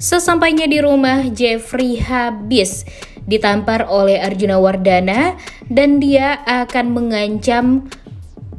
Sesampainya di rumah, Jeffrey habis ditampar oleh Arjuna Wardana dan dia akan mengancam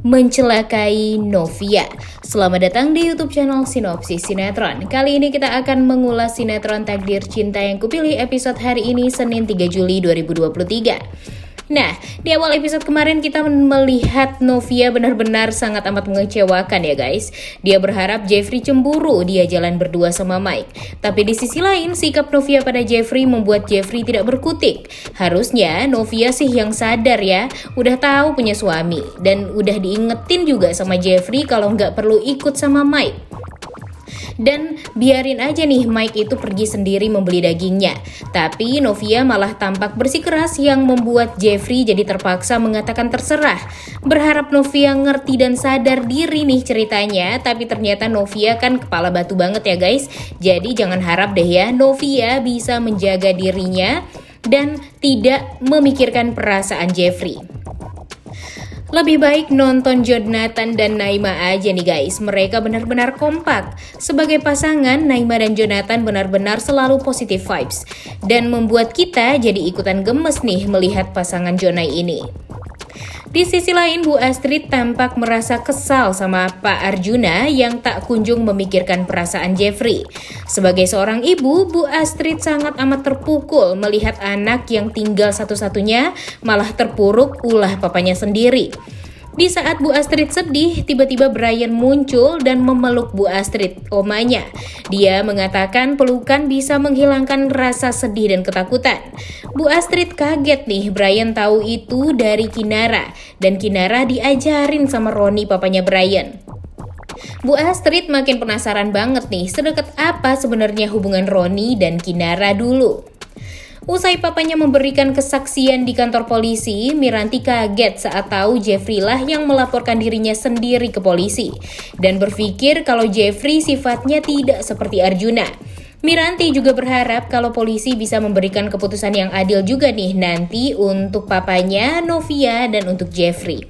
mencelakai Novia. Selamat datang di YouTube channel Sinopsis Sinetron. Kali ini kita akan mengulas sinetron Takdir Cinta Yang Kupilih episode hari ini Senin 3 Juli 2023. Nah, di awal episode kemarin kita melihat Novia benar-benar sangat amat mengecewakan ya guys. Dia berharap Jeffrey cemburu dia jalan berdua sama Mike. Tapi di sisi lain, sikap Novia pada Jeffrey membuat Jeffrey tidak berkutik. Harusnya Novia sih yang sadar ya, udah tahu punya suami. Dan udah diingetin juga sama Jeffrey kalau nggak perlu ikut sama Mike. Dan biarin aja nih Mike itu pergi sendiri membeli dagingnya. Tapi Novia malah tampak bersikeras yang membuat Jeffrey jadi terpaksa mengatakan terserah. Berharap Novia ngerti dan sadar diri nih ceritanya. Tapi ternyata Novia kan kepala batu banget ya guys. Jadi jangan harap deh ya Novia bisa menjaga dirinya dan tidak memikirkan perasaan Jeffrey. Lebih baik nonton Jonathan dan Naima aja nih guys. Mereka benar-benar kompak. Sebagai pasangan, Naima dan Jonathan benar-benar selalu positive vibes. Dan membuat kita jadi ikutan gemes nih melihat pasangan Jonai ini. Di sisi lain, Bu Astrid tampak merasa kesal sama Pak Arjuna yang tak kunjung memikirkan perasaan Jeffrey. Sebagai seorang ibu, Bu Astrid sangat amat terpukul melihat anak yang tinggal satu-satunya malah terpuruk ulah papanya sendiri. Di saat Bu Astrid sedih, tiba-tiba Brian muncul dan memeluk Bu Astrid, omanya. Dia mengatakan pelukan bisa menghilangkan rasa sedih dan ketakutan. Bu Astrid kaget nih, Brian tahu itu dari Kinara. Dan Kinara diajarin sama Roni, papanya Brian. Bu Astrid makin penasaran banget nih, sedekat apa sebenarnya hubungan Roni dan Kinara dulu. Usai papanya memberikan kesaksian di kantor polisi, Miranti kaget saat tahu Jeffrey lah yang melaporkan dirinya sendiri ke polisi. Dan berpikir kalau Jeffrey sifatnya tidak seperti Arjuna. Miranti juga berharap kalau polisi bisa memberikan keputusan yang adil juga nih nanti untuk papanya, Novia, dan untuk Jeffrey.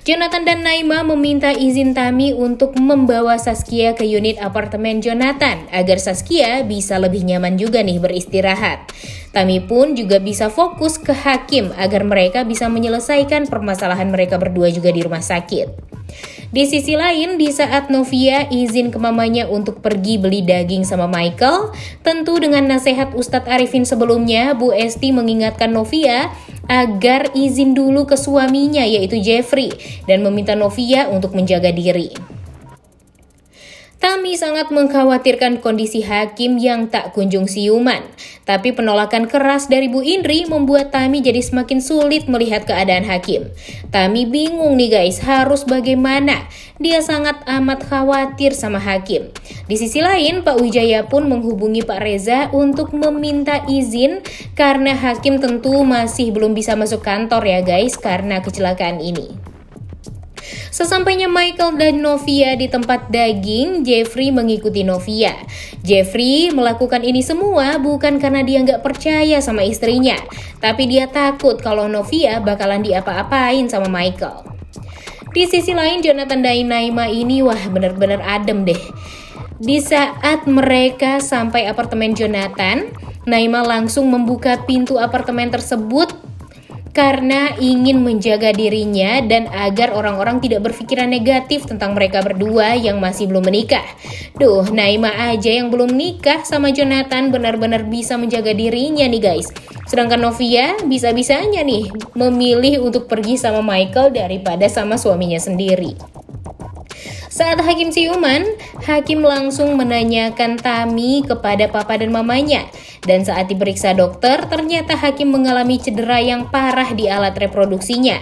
Jonathan dan Naima meminta izin Tami untuk membawa Saskia ke unit apartemen Jonathan agar Saskia bisa lebih nyaman juga nih beristirahat. Tami pun juga bisa fokus ke Hakim agar mereka bisa menyelesaikan permasalahan mereka berdua juga di rumah sakit. Di sisi lain, di saat Novia izin ke mamanya untuk pergi beli daging sama Michael, tentu dengan nasihat Ustadz Arifin sebelumnya, Bu Esti mengingatkan Novia agar izin dulu ke suaminya yaitu Jeffrey dan meminta Novia untuk menjaga diri. Tami sangat mengkhawatirkan kondisi Hakim yang tak kunjung siuman. Tapi penolakan keras dari Bu Indri membuat Tami jadi semakin sulit melihat keadaan Hakim. Tami bingung nih guys, harus bagaimana? Dia sangat amat khawatir sama Hakim. Di sisi lain, Pak Wijaya pun menghubungi Pak Reza untuk meminta izin karena Hakim tentu masih belum bisa masuk kantor ya guys karena kecelakaan ini. Sesampainya Michael dan Novia di tempat daging, Jeffrey mengikuti Novia. Jeffrey melakukan ini semua bukan karena dia nggak percaya sama istrinya, tapi dia takut kalau Novia bakalan diapa-apain sama Michael. Di sisi lain, Jonathan dan Naima ini wah bener-bener adem deh. Di saat mereka sampai apartemen Jonathan, Naima langsung membuka pintu apartemen tersebut karena ingin menjaga dirinya dan agar orang-orang tidak berpikiran negatif tentang mereka berdua yang masih belum menikah. Duh, Naima aja yang belum nikah sama Jonathan benar-benar bisa menjaga dirinya nih guys. Sedangkan Novia bisa-bisanya nih memilih untuk pergi sama Michael daripada sama suaminya sendiri. Saat Hakim siuman, Hakim langsung menanyakan Tami kepada papa dan mamanya. Dan saat diperiksa dokter, ternyata Hakim mengalami cedera yang parah di alat reproduksinya.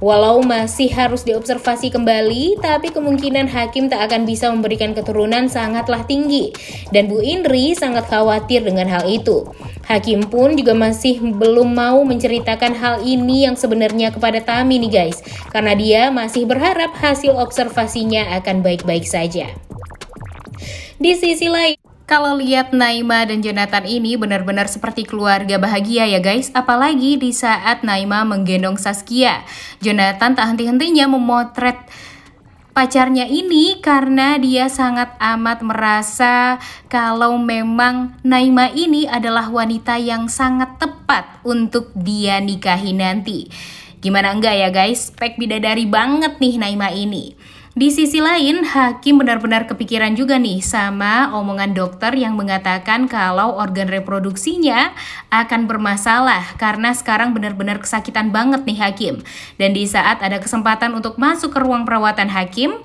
Walau masih harus diobservasi kembali, tapi kemungkinan Hakim tak akan bisa memberikan keturunan sangatlah tinggi. Dan Bu Indri sangat khawatir dengan hal itu. Hakim pun juga masih belum mau menceritakan hal ini yang sebenarnya kepada Tami nih guys. Karena dia masih berharap hasil observasinya akan baik-baik saja. Di sisi lain, kalau lihat Naima dan Jonathan ini benar-benar seperti keluarga bahagia ya guys. Apalagi di saat Naima menggendong Saskia. Jonathan tak henti-hentinya memotret pacarnya ini karena dia sangat amat merasa kalau memang Naima ini adalah wanita yang sangat tepat untuk dia nikahi nanti. Gimana enggak ya guys, spek bidadari banget nih Naima ini. Di sisi lain, Hakim benar-benar kepikiran juga nih sama omongan dokter yang mengatakan kalau organ reproduksinya akan bermasalah karena sekarang benar-benar kesakitan banget nih Hakim. Dan di saat ada kesempatan untuk masuk ke ruang perawatan Hakim,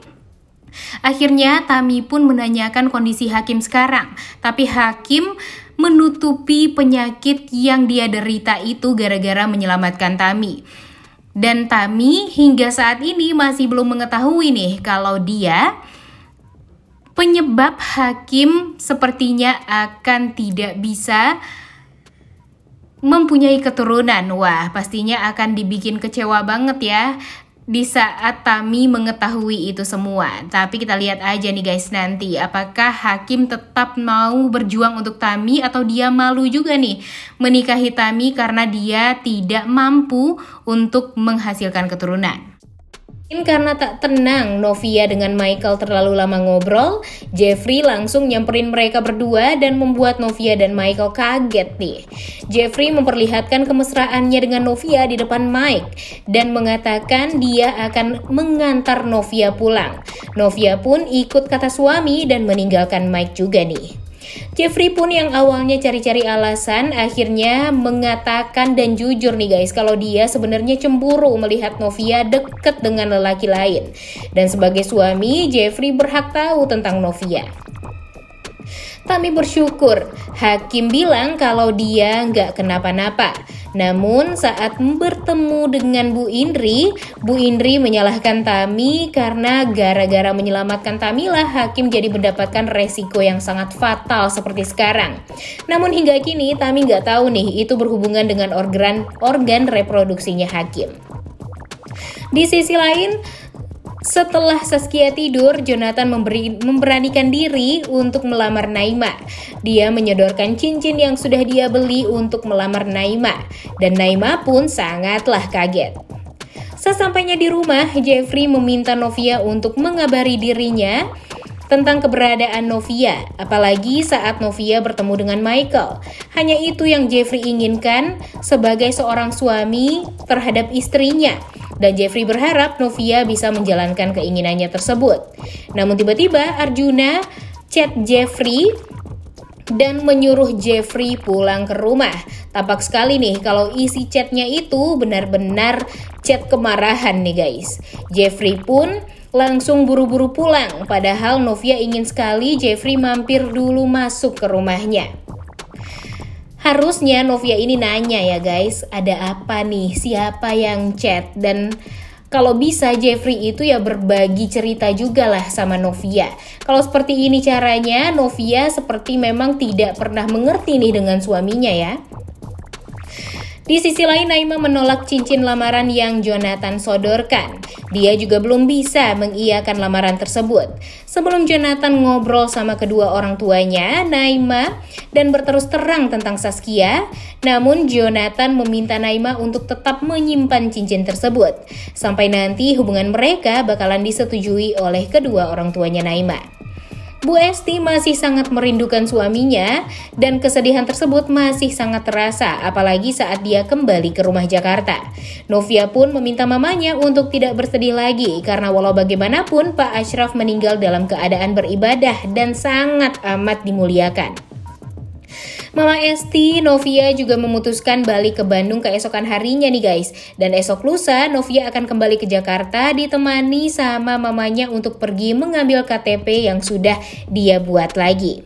akhirnya Tami pun menanyakan kondisi Hakim sekarang. Tapi Hakim menutupi penyakit yang dia derita itu gara-gara menyelamatkan Tami. Dan Tami hingga saat ini masih belum mengetahui nih kalau dia penyebab Hakim sepertinya akan tidak bisa mempunyai keturunan. Wah, pastinya akan dibikin kecewa banget ya di saat Tami mengetahui itu semua. Tapi kita lihat aja nih guys nanti apakah Hakim tetap mau berjuang untuk Tami atau dia malu juga nih menikahi Tami karena dia tidak mampu untuk menghasilkan keturunan. Karena tak tenang Novia dengan Michael terlalu lama ngobrol, Jeffrey langsung nyamperin mereka berdua dan membuat Novia dan Michael kaget nih. Jeffrey memperlihatkan kemesraannya dengan Novia di depan Mike dan mengatakan dia akan mengantar Novia pulang. Novia pun ikut kata suami dan meninggalkan Mike juga nih. Jeffrey pun yang awalnya cari-cari alasan akhirnya mengatakan dan jujur nih guys kalau dia sebenarnya cemburu melihat Novia deket dengan lelaki lain. Dan sebagai suami, Jeffrey berhak tahu tentang Novia. Tami bersyukur Hakim bilang kalau dia nggak kenapa-napa. Namun saat bertemu dengan Bu Indri menyalahkan Tami karena gara-gara menyelamatkan Tami lah Hakim jadi mendapatkan resiko yang sangat fatal seperti sekarang. Namun hingga kini Tami nggak tahu nih itu berhubungan dengan organ reproduksinya Hakim. Di sisi lain, setelah Saskia tidur, Jonathan memberanikan diri untuk melamar Naima. Dia menyodorkan cincin yang sudah dia beli untuk melamar Naima. Dan Naima pun sangatlah kaget. Sesampainya di rumah, Jeffrey meminta Novia untuk mengabari dirinya tentang keberadaan Novia, apalagi saat Novia bertemu dengan Michael. Hanya itu yang Jeffrey inginkan sebagai seorang suami terhadap istrinya. Dan Jeffrey berharap Novia bisa menjalankan keinginannya tersebut. Namun tiba-tiba Arjuna chat Jeffrey dan menyuruh Jeffrey pulang ke rumah. Tampak sekali nih kalau isi chatnya itu benar-benar chat kemarahan nih guys. Jeffrey pun langsung buru-buru pulang. Padahal Novia ingin sekali Jeffrey mampir dulu masuk ke rumahnya. Harusnya Novia ini nanya ya guys, ada apa nih, siapa yang chat? Dan kalau bisa Jeffrey itu ya berbagi cerita juga lah sama Novia. Kalau seperti ini caranya, Novia seperti memang tidak pernah mengerti nih dengan suaminya ya. Di sisi lain, Naima menolak cincin lamaran yang Jonathan sodorkan. Dia juga belum bisa mengiyakan lamaran tersebut. Sebelum Jonathan ngobrol sama kedua orang tuanya, Naima, dan berterus terang tentang Saskia, namun Jonathan meminta Naima untuk tetap menyimpan cincin tersebut. Sampai nanti hubungan mereka bakalan disetujui oleh kedua orang tuanya Naima. Bu Esti masih sangat merindukan suaminya dan kesedihan tersebut masih sangat terasa apalagi saat dia kembali ke rumah Jakarta. Novia pun meminta mamanya untuk tidak bersedih lagi karena walau bagaimanapun Pak Ashraf meninggal dalam keadaan beribadah dan sangat amat dimuliakan. Mama Esti, Novia juga memutuskan balik ke Bandung keesokan harinya nih guys. Dan esok lusa, Novia akan kembali ke Jakarta ditemani sama mamanya untuk pergi mengambil KTP yang sudah dia buat lagi.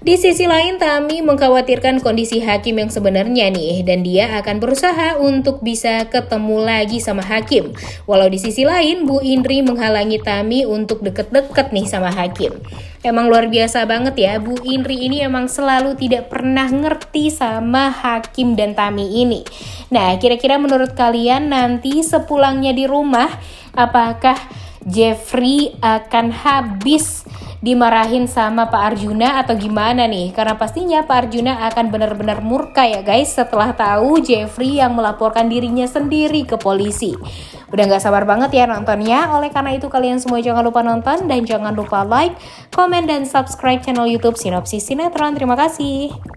Di sisi lain, Tami mengkhawatirkan kondisi Hakim yang sebenarnya nih, dan dia akan berusaha untuk bisa ketemu lagi sama Hakim. Walau di sisi lain, Bu Indri menghalangi Tami untuk deket-deket nih sama Hakim. Emang luar biasa banget ya, Bu Indri ini emang selalu tidak pernah ngerti sama Hakim dan Tami ini. Nah, kira-kira menurut kalian nanti sepulangnya di rumah, apakah Jeffrey akan habis dimarahin sama Pak Arjuna atau gimana nih? Karena pastinya Pak Arjuna akan benar-benar murka ya guys setelah tahu Jeffrey yang melaporkan dirinya sendiri ke polisi. Udah gak sabar banget ya nontonnya. Oleh karena itu kalian semua jangan lupa nonton dan jangan lupa like, komen, dan subscribe channel YouTube Sinopsis Sinetron. Terima kasih.